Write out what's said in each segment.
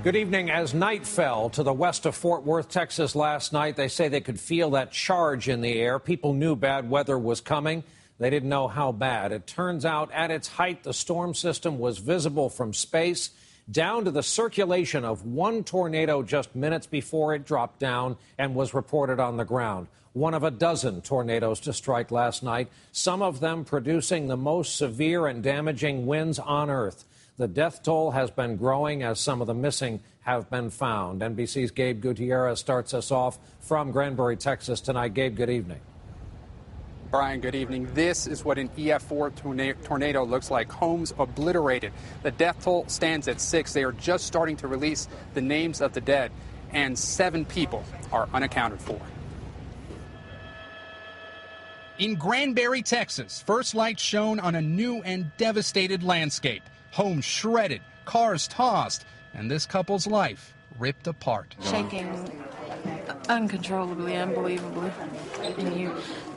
Good evening. As night fell to the west of Fort Worth, Texas last night, they say they could feel that charge in the air. People knew bad weather was coming. They didn't know how bad. It turns out at its height, the storm system was visible from space down to the circulation of one tornado just minutes before it dropped down and was reported on the ground. One of a dozen tornadoes to strike last night, some of them producing the most severe and damaging winds on Earth. The death toll has been growing as some of the missing have been found. NBC's Gabe Gutierrez starts us off from Granbury, Texas tonight. Gabe, good evening. Brian, good evening. This is what an EF4 tornado looks like. Homes obliterated. The death toll stands at 6. They are just starting to release the names of the dead, and 7 people are unaccounted for. In Granbury, Texas, first light shone on a new and devastated landscape. Homes shredded, cars tossed, and this couple's life ripped apart. Shaking uncontrollably, unbelievably. And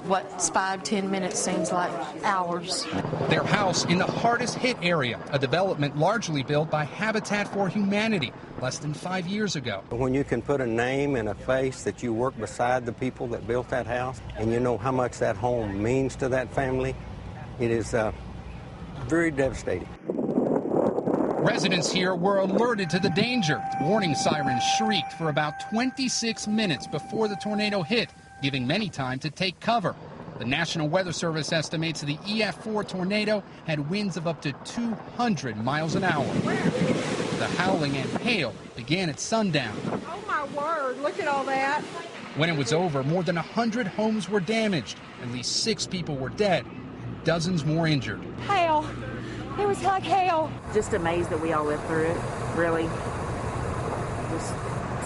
what 5-10 minutes seems like hours. Their house in the hardest hit area, a development largely built by Habitat for Humanity less than 5 years ago. When you can put a name and a face that you work beside the people that built that house, and you know how much that home means to that family, it is very devastating. Residents here were alerted to the danger. Warning sirens shrieked for about 26 minutes before the tornado hit, giving many time to take cover. The National Weather Service estimates the EF4 tornado had winds of up to 200 miles an hour. The howling and hail began at sundown. Oh my word, look at all that. When it was over, more than 100 homes were damaged. At least 6 people were dead and dozens more injured. Hail. It was like hell. Just amazed that we all lived through it, really. Just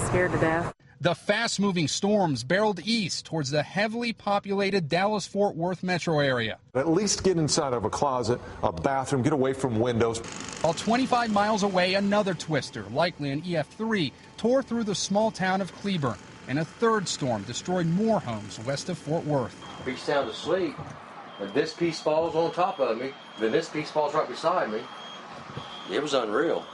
scared to death. The fast-moving storms barreled east towards the heavily populated Dallas-Fort Worth metro area. At least get inside of a closet, a bathroom, get away from windows. While 25 miles away, another twister, likely an EF3, tore through the small town of Cleburne, and a third storm destroyed more homes west of Fort Worth. Be sound asleep, and this piece falls on top of me, then this piece falls right beside me. It was unreal.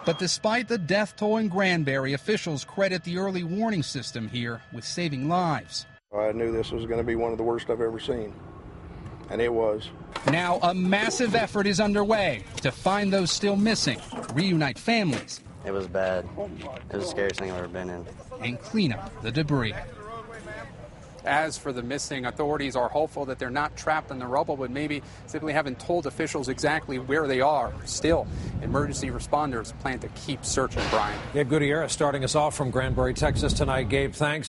But despite the death toll in Granbury, officials credit the early warning system here with saving lives. I knew this was going to be one of the worst I've ever seen, and it was. Now a massive effort is underway to find those still missing, reunite families. It was bad. It was the scariest thing I've ever been in. And clean up the debris. As for the missing, authorities are hopeful that they're not trapped in the rubble, but maybe simply haven't told officials exactly where they are. Still, emergency responders plan to keep searching, Brian. Gabe Gutierrez starting us off from Granbury, Texas tonight. Gabe, thanks.